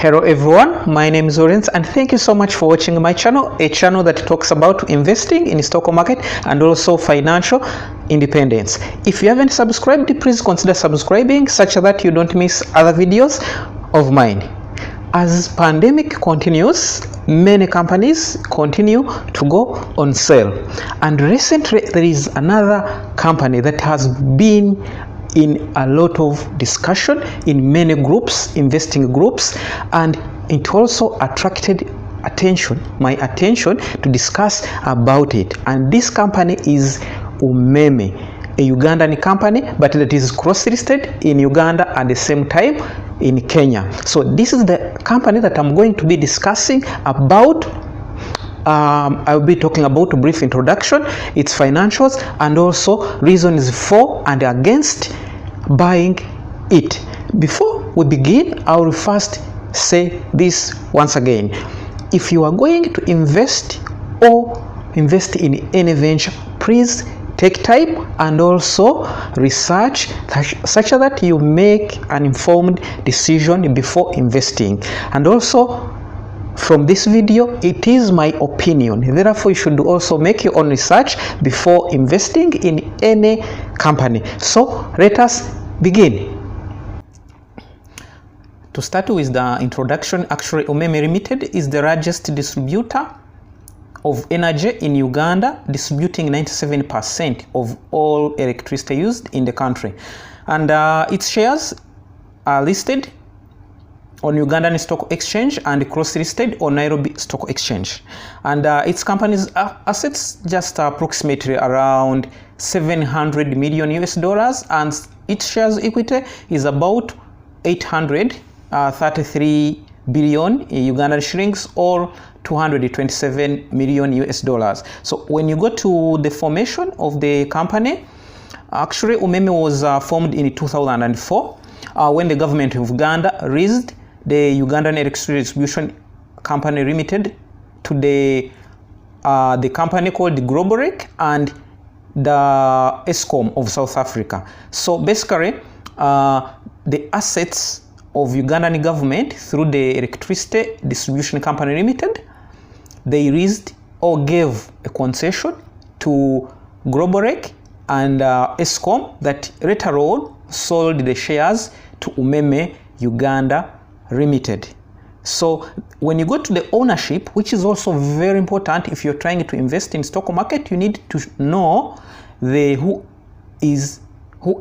Hello everyone, my name is Lorenz and thank you so much for watching my channel, a channel that talks about investing in stock market and also financial independence. If you haven't subscribed, please consider subscribing such that you don't miss other videos of mine. As pandemic continues, many companies continue to go on sale, and recently there is another company that has been in a lot of discussion in many groups, investing groups, and it also attracted my attention to discuss about it. And this company is Umeme, a Ugandan company, but that is cross-listed in Uganda at the same time in Kenya. So this is the company that I'm going to be discussing about. I'll be talking about a brief introduction, its financials, and also reasons for and against buying it. Before we begin, I will first say this once again. If you are going to invest in any venture, please take time and also research such that you make an informed decision before investing. And also, from this video, it is my opinion, therefore you should also make your own research before investing in any company. So let us begin. To start with the introduction, actually Umeme Limited is the largest distributor of energy in Uganda, distributing 97% of all electricity used in the country, and its shares are listed on Ugandan Stock Exchange and cross-listed on Nairobi Stock Exchange. And its company's assets just approximately around $700 million, and its shares equity is about 833 billion Ugandan shillings, or $227 million. So when you go to the formation of the company, actually Umeme was formed in 2004 when the government of Uganda raised the Ugandan Electricity Distribution Company Limited to the company called Globalec and the ESCOM of South Africa. So basically, the assets of Ugandan government through the Electricity Distribution Company Limited, they raised or gave a concession to Globalec and ESCOM that later on sold the shares to Umeme Uganda Limited. So when you go to the ownership, which is also very important if you're trying to invest in stock market, you need to know who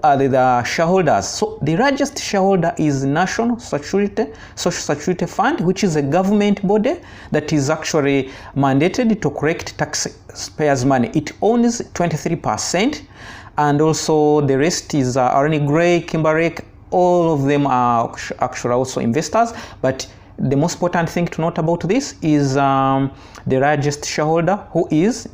are the shareholders. So the largest shareholder is National Social Security Fund, which is a government body that is actually mandated to collect taxpayers' money. It owns 23%, and also the rest is Arnie Gray, Kimberlake. All of them are actually also investors, but the most important thing to note about this is the largest shareholder, who is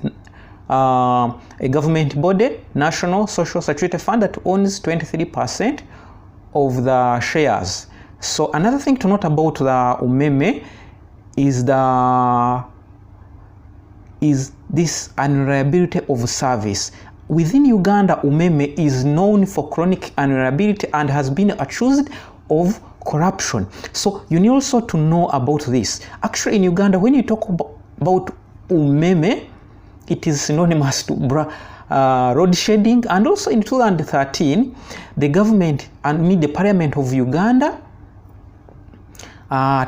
a government body, National Social Security Fund, that owns 23% of the shares. So another thing to note about the Umeme is this unreliability of service. Within Uganda, Umeme is known for chronic unreliability and has been accused of corruption. So you need also to know about this. Actually, in Uganda, when you talk about Umeme, it is synonymous to road shedding. And also in 2013, the government and the Parliament of Uganda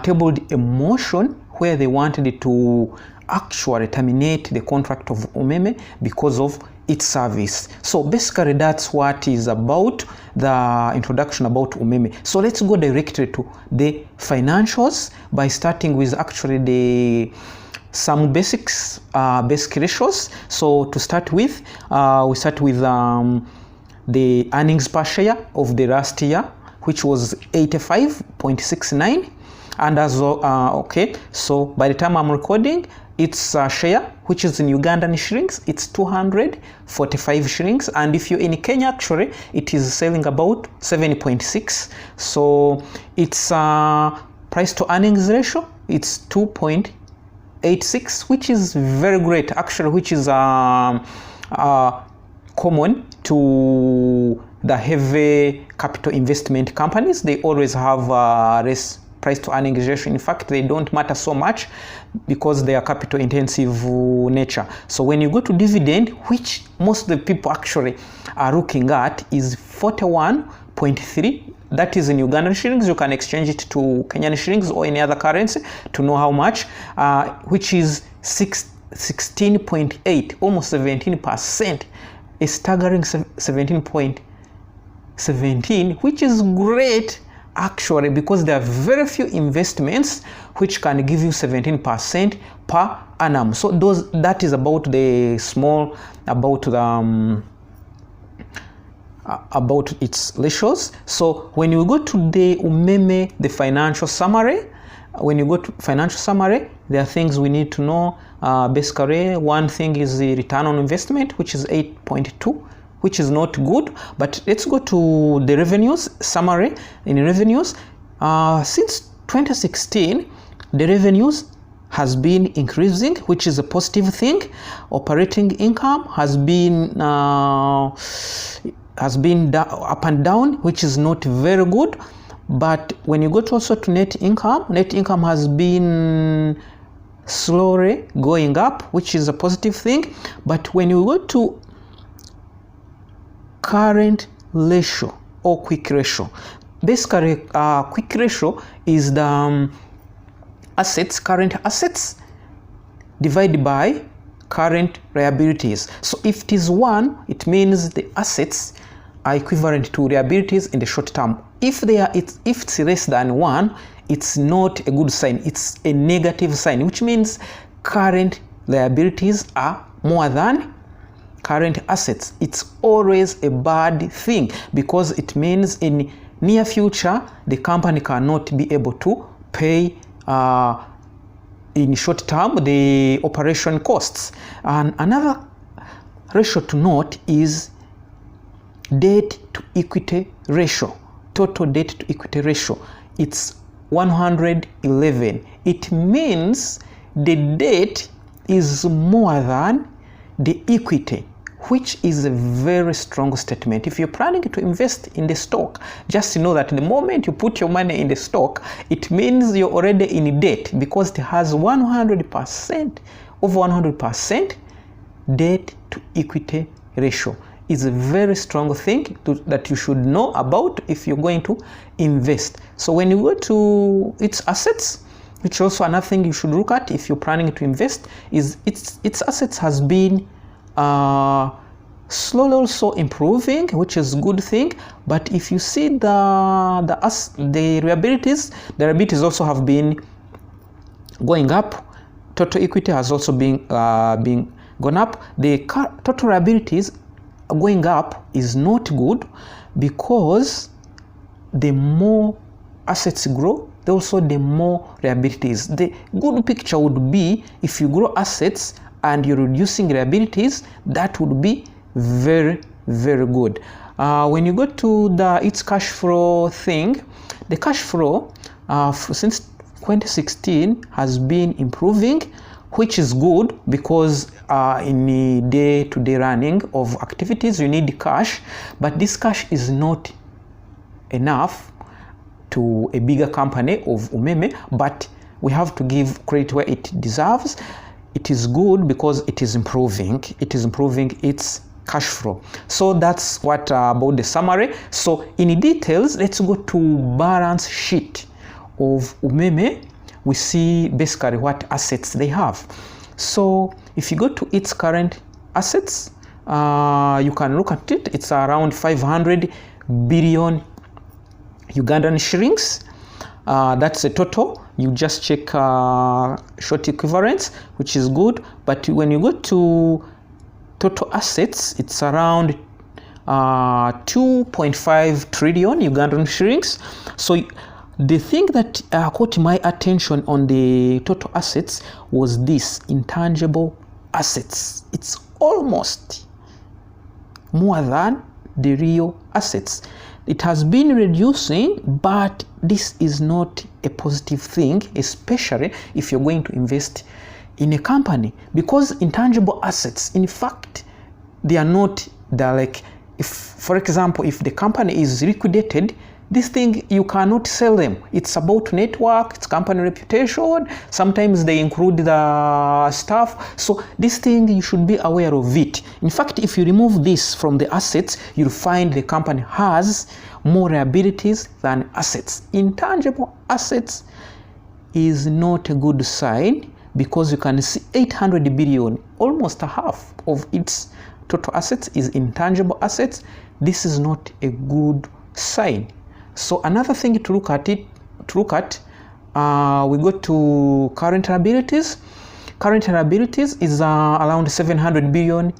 tabled a motion where they wanted to actually terminate the contract of Umeme because of its service. So basically that's what is about the introduction about Umeme. So let's go directly to the financials by starting with actually some basic ratios. So to start with, we start with the earnings per share of the last year, which was 85.69, and as okay, so by the time I'm recording, its share, which is in Ugandan shillings, it's 245 shillings, and if you're in Kenya, actually it is selling about 7.6. so its price to earnings ratio, it's 2.86, which is very great actually, which is common to the heavy capital investment companies. They always have less price to earnings ratio. In fact, they don't matter so much because they are capital intensive nature. So when you go to dividend, which most of the people actually are looking at, is 41.3. That is in Ugandan shillings. You can exchange it to Kenyan shillings or any other currency to know how much, which is 16.8, almost 17%, a staggering 17.17, which is great actually, because there are very few investments which can give you 17% per annum. So that is about the small, about the about its ratios. So when you go to the Umeme, the financial summary, when you go to financial summary, there are things we need to know. Basically, one thing is the return on investment, which is 8.2, which is not good. But let's go to the revenues summary. In revenues, since 2016, the revenues has been increasing, which is a positive thing. Operating income has been up and down, which is not very good. But when you go to also to net income has been slowly going up, which is a positive thing. But when you go to current ratio or quick ratio, basically quick ratio is the current assets divided by current liabilities. So if it is 1, it means the assets are equivalent to liabilities in the short term. If it's less than 1, it's not a good sign. It's a negative sign, which means current liabilities are more than current assets. It's always a bad thing, because it means in near future the company cannot be able to pay in short term the operation costs. And another ratio to note is debt to equity ratio, total debt to equity ratio. It's 111. It means the debt is more than the equity, which is a very strong statement. If you're planning to invest in the stock, just know that the moment you put your money in the stock, it means you're already in debt, because it has 100%, over 100% debt to equity ratio. Is a very strong thing that you should know about if you're going to invest. So when you go to its assets, which also another thing you should look at if you're planning to invest, is its assets has been slowly also improving, which is a good thing. But if you see the liabilities also have been going up. Total equity has also been gone up. The total liabilities going up is not good, because the more assets grow, also the more liabilities. The good picture would be if you grow assets and you're reducing liabilities. That would be very, very good. When you go to its cash flow thing, the cash flow since 2016 has been improving, which is good, because in the day-to-day running of activities you need cash. But this cash is not enough to a bigger company of Umeme, but we have to give credit where it deserves. It is good because it is improving its cash flow. So that's what about the summary. So in details, let's go to balance sheet of Umeme. We see basically what assets they have. So if you go to its current assets, you can look at it. It's around 500 billion Ugandan shillings. That's the total. You just check short equivalence, which is good. But when you go to total assets, it's around 2.5 trillion Ugandan shillings. So the thing that caught my attention on the total assets was this intangible assets. It's almost more than the real assets. It has been reducing, but this is not a positive thing, especially if you're going to invest in a company, because intangible assets, in fact, they are not, they're like, if, for example, if the company is liquidated, this thing, you cannot sell them. It's about network, it's company reputation. Sometimes they include the staff. So this thing, you should be aware of it. In fact, if you remove this from the assets, you'll find the company has more liabilities than assets. Intangible assets is not a good sign, because you can see 800 billion, almost half of its total assets is intangible assets. This is not a good sign. So another thing to look at, we go to current liabilities. Current liabilities is around 700 billion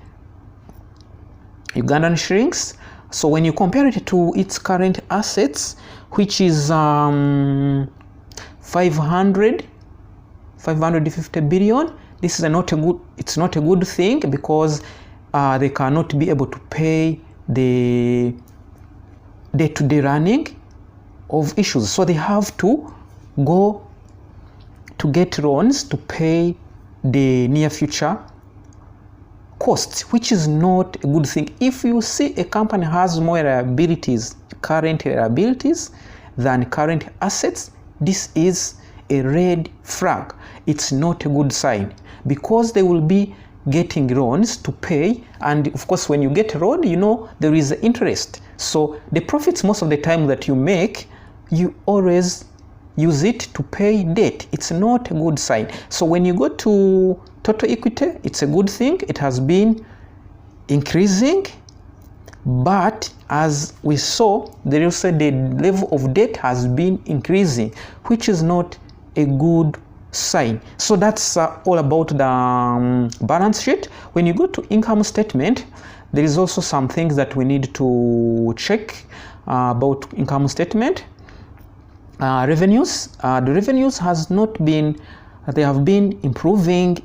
Ugandan shillings. So when you compare it to its current assets, which is 550 billion, this is it's not a good thing, because they cannot be able to pay the day-to-day running of issues. So they have to go to get loans to pay the near future costs, which is not a good thing. If you see a company has more liabilities, current liabilities, than current assets, this is a red flag. It's not a good sign, because they will be getting loans to pay, and of course when you get a loan, you know there is interest. So the profits most of the time that you make, you always use it to pay debt. It's not a good sign. So when you go to total equity, it's a good thing. It has been increasing, but as we saw, there also the level of debt has been increasing, which is not a good sign. So that's all about the balance sheet. When you go to income statement, there is also some things that we need to check about income statement. Revenues. The revenues has not been, they have been improving.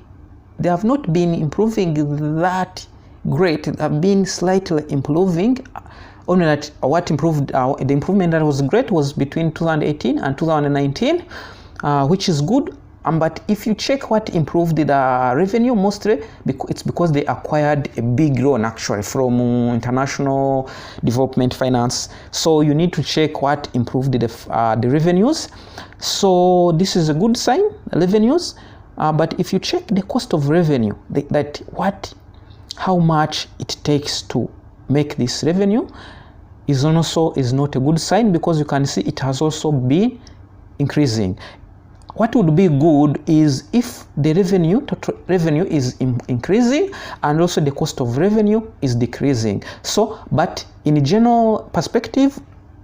They have not been improving that great. They have been slightly improving. Only that what improved, the improvement that was great was between 2018 and 2019, which is good. But if you check what improved the revenue, mostly it's because they acquired a big loan actually from International Development Finance. So you need to check what improved the revenues. So this is a good sign, revenues. But if you check the cost of revenue, how much it takes to make this revenue, is not a good sign, because you can see it has also been increasing. What would be good is if the total revenue is increasing, and also the cost of revenue is decreasing. So, but in a general perspective,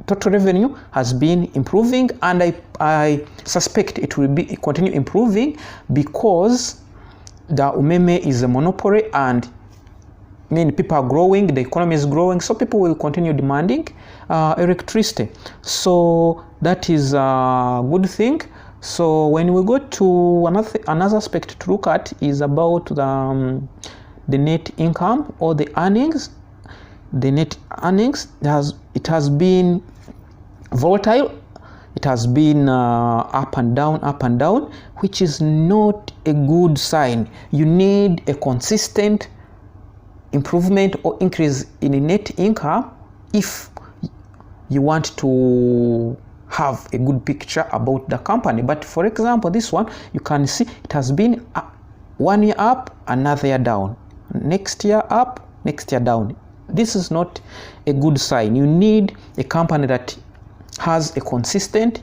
total revenue has been improving, and I suspect it will continue improving, because the Umeme is a monopoly, and many people are growing, the economy is growing, so people will continue demanding electricity. So that is a good thing. So when we go to another aspect to look at is about the net income or the earnings. The net earnings, it has been volatile. It has been up and down, which is not a good sign. You need a consistent improvement or increase in net income if you want to have a good picture about the company. But for example, this one, you can see it has been 1 year up, another year down, next year up, next year down. This is not a good sign. You need a company that has a consistent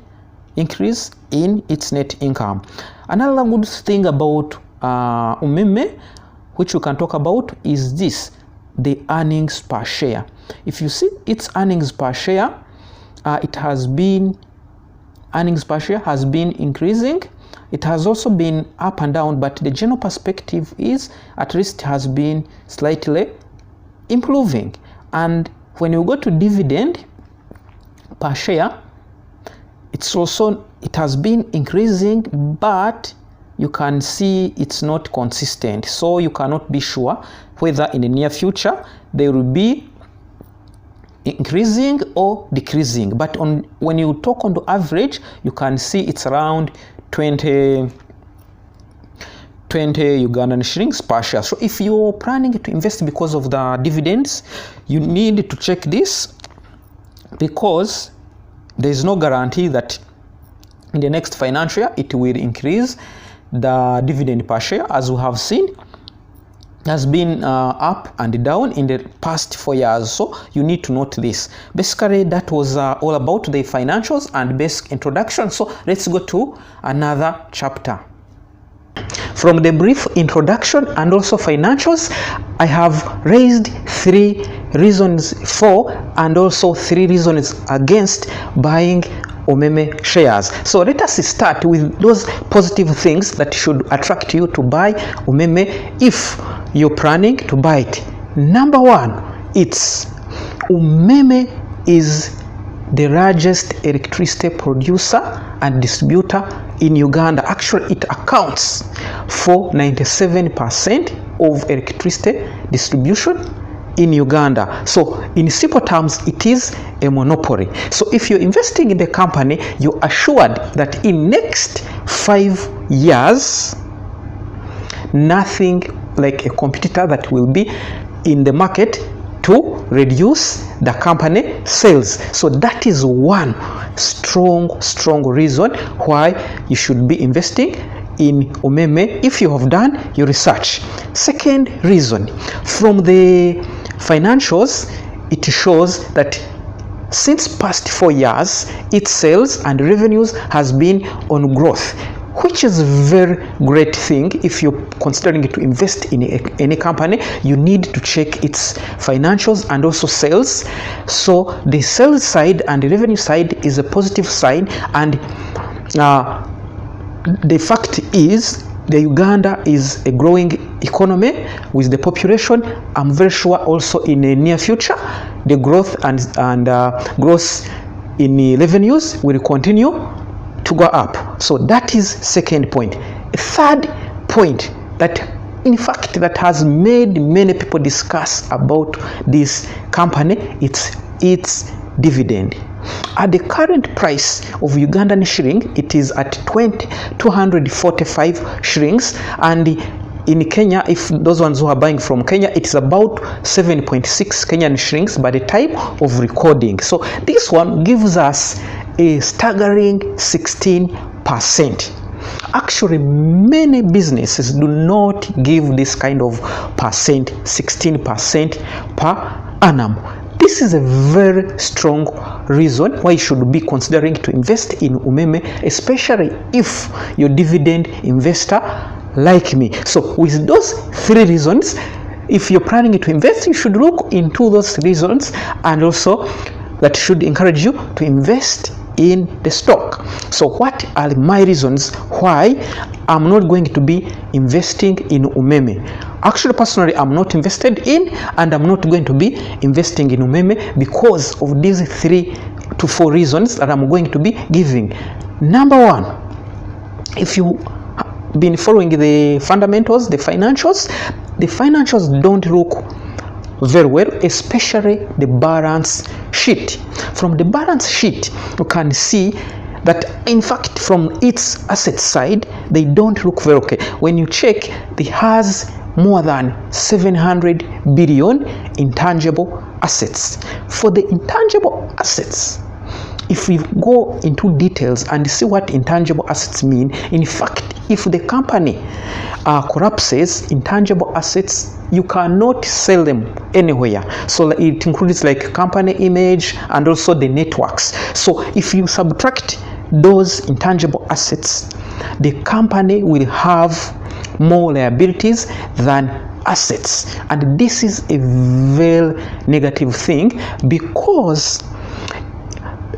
increase in its net income. Another good thing about Umeme, which we can talk about, is this, the earnings per share. If you see its earnings per share, earnings per share has been increasing. It has also been up and down, but the general perspective is at least has been slightly improving. And when you go to dividend per share, it has been increasing, but you can see it's not consistent. So you cannot be sure whether in the near future they will be increasing or decreasing. But when you talk on the average, you can see it's around 20 Ugandan shillings per share. So if you're planning to invest because of the dividends, you need to check this, because there is no guarantee that in the next financial year it will increase. The dividend per share, as we have seen, has been up and down in the past 4 years, so you need to note this. Basically, that was all about the financials and basic introduction. So let's go to another chapter. From the brief introduction and also financials, I have raised 3 reasons for and also 3 reasons against buying Umeme shares. So let us start with those positive things that should attract you to buy Umeme if you're planning to buy it. Number 1, it's Umeme is the largest electricity producer and distributor in Uganda. Actually, it accounts for 97% of electricity distribution in Uganda. So in simple terms, it is a monopoly. So if you're investing in the company, you're assured that in next 5 years, nothing like a competitor that will be in the market to reduce the company sales. So that is one strong reason why you should be investing in Umeme if you have done your research. Second reason, from the financials, it shows that since past 4 years, its sales and revenues has been on growth, which is a very great thing. If you're considering to invest in any company, you need to check its financials and also sales. So the sales side and the revenue side is a positive sign, and the fact is the Uganda is a growing economy with the population. I'm very sure also in the near future the growth and growth in the revenues will continue to go up. So that is second point. A third point that in fact that has made many people discuss about this company, it's its dividend. At the current price of Ugandan shilling, it is at 245 shillings, and in Kenya, if those ones who are buying from Kenya, it's about 7.6 Kenyan shillings by the time of recording. So this one gives us a staggering 16%. Actually, many businesses do not give this kind of percent, 16% per annum. This is a very strong reason why you should be considering to invest in Umeme, especially if you're a dividend investor like me. So with those 3 reasons, if you're planning to invest, you should look into those reasons, and also that should encourage you to invest in the stock. So what are my reasons why I'm not going to be investing in Umeme? Actually, personally, I'm not invested in, and I'm not going to be investing in Umeme because of these 3 to 4 reasons that I'm going to be giving. Number 1, if you been following the fundamentals, the financials don't look very well, especially the balance sheet. From the balance sheet, you can see that in fact from its asset side, they don't look very okay. When you check, it has more than 700 billion intangible assets. For the intangible assets, if we go into details and see what intangible assets mean, in fact, if the company collapses, intangible assets, you cannot sell them anywhere. So it includes like company image and also the networks. So if you subtract those intangible assets, the company will have more liabilities than assets. And this is a very negative thing, because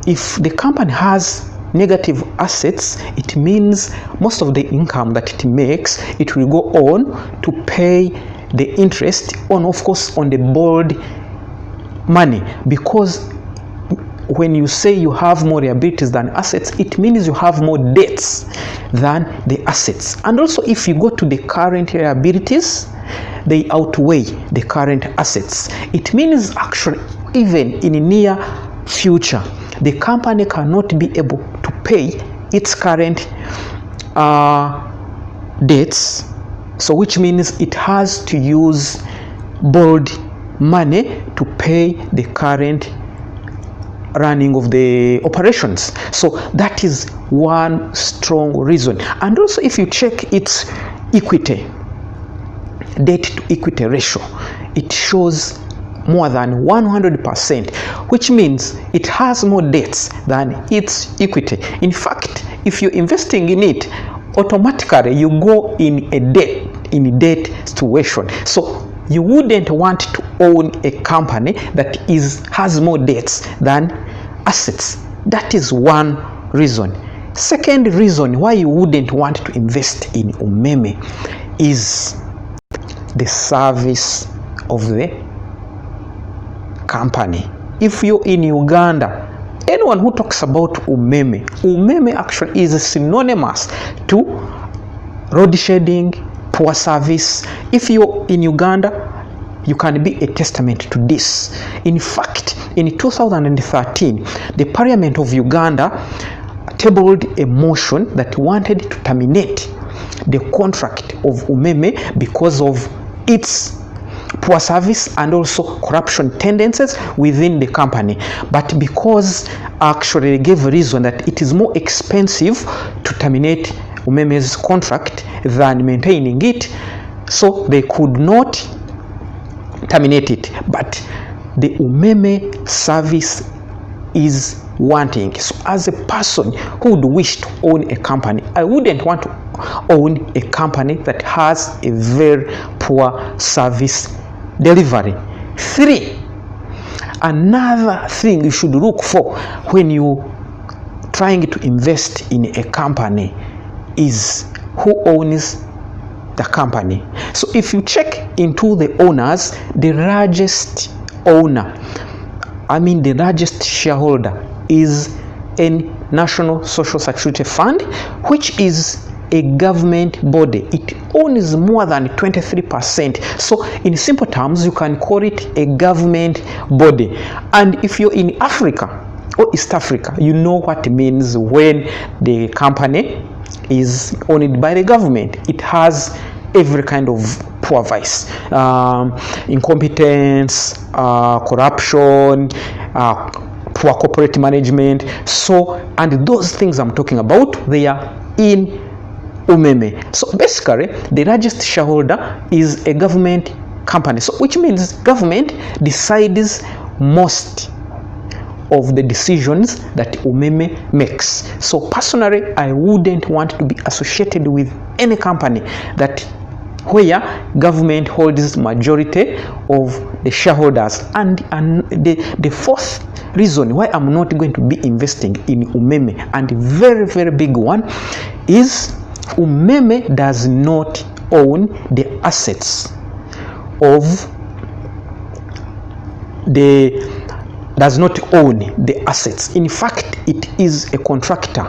if the company has negative assets, it means most of the income that it makes, it will go on to pay the interest on, of course, on the borrowed money. Because when you say you have more liabilities than assets, it means you have more debts than the assets. And also, if you go to the current liabilities, they outweigh the current assets. It means actually, even in the near future, the company cannot be able to pay its current debts, so which means it has to use borrowed money to pay the current running of the operations. So that is one strong reason. And also if you check its equity, debt to equity ratio, it shows more than 100%, which means it has more debts than its equity. In fact, if you're investing in it, automatically you go in a debt situation. So you wouldn't want to own a company that has more debts than assets. That is one reason. Second reason why you wouldn't want to invest in Umeme is the service of the company. If you're in Uganda, anyone who talks about Umeme actually is synonymous to road shading, poor service. If you're in Uganda, you can be a testament to this. In fact, in 2013, the Parliament of Uganda tabled a motion that wanted to terminate the contract of Umeme because of its poor service and also corruption tendencies within the company. But because actually they gave a reason that it is more expensive to terminate Umeme's contract than maintaining it, so they could not terminate it. But the Umeme service is wanting. So as a person who would wish to own a company, I wouldn't want to own a company that has a very poor service delivery. 3, another thing you should look for when you trying to invest in a company is who owns the company. So if you check into the owners, the largest owner, the largest shareholder is a National Social Security Fund, which is a government body. It owns more than 23%. So in simple terms, you can call it a government body. And if you're in Africa or East Africa, you know what it means when the company is owned by the government. It has every kind of poor vice, incompetence, corruption, poor corporate management. So, and those things I'm talking about, they are in Umeme. So basically, the largest shareholder is a government company. So which means government decides most of the decisions that Umeme makes. So personally, I wouldn't want to be associated with any company that where government holds majority of the shareholders. And the fourth reason why I'm not going to be investing in Umeme, and a very, very big one, is Umeme does not own the assets of does not own the assets. In fact, it is a contractor,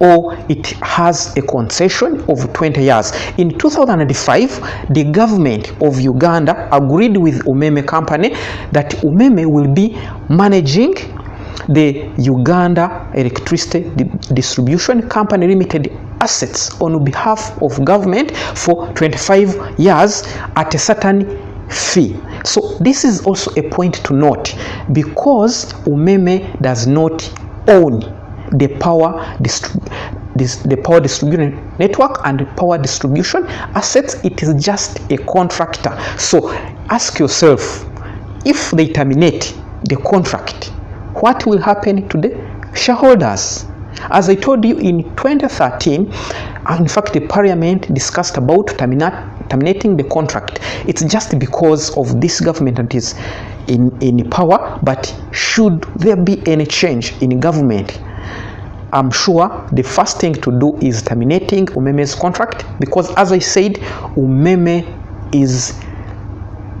or it has a concession of 20 years. In 2005, the government of Uganda agreed with Umeme company that Umeme will be managing the Uganda Electricity Distribution Company Limited assets on behalf of government for 25 years at a certain fee. So this is also a point to note, because Umeme does not own the power distribution network and power distribution assets. It is just a contractor. So ask yourself, if they terminate the contract, what will happen to the shareholders? As I told you, in 2013, in fact, the Parliament discussed about terminating the contract. It's just because of this government that is in power. But should there be any change in government, I'm sure the first thing to do is terminating Umeme's contract, because as I said, Umeme is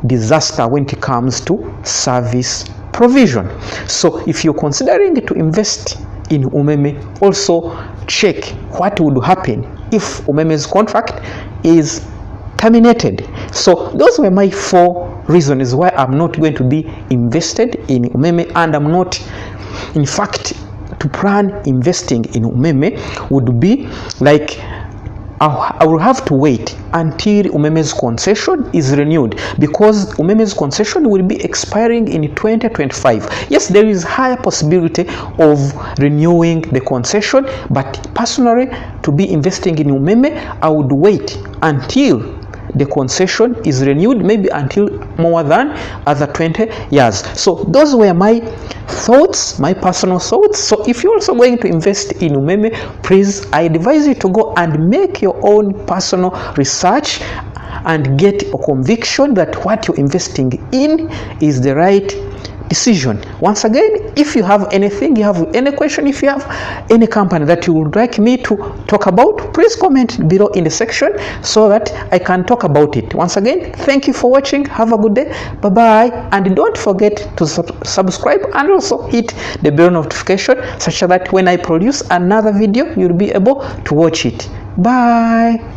disaster when it comes to service provision. So if you're considering to invest in Umeme, also check what would happen if Umeme's contract is terminated. So those were my 4 reasons why I'm not going to be invested in Umeme, and I'm not, in fact, to plan investing in Umeme would be like I will have to wait until Umeme's concession is renewed, because Umeme's concession will be expiring in 2025. Yes, there is higher possibility of renewing the concession, but personally, to be investing in Umeme, I would wait until the concession is renewed, maybe until more than other 20 years. So those were my thoughts, my personal thoughts. So if you're also going to invest in Umeme, please, I advise you to go and make your own personal research and get a conviction that what you're investing in is the right decision. Once again, if you have anything, you have any question, if you have any company that you would like me to talk about, please comment below in the section so that I can talk about it. Once again, thank you for watching. Have a good day. Bye bye, and don't forget to subscribe and also hit the bell notification such that when I produce another video, you'll be able to watch it. Bye.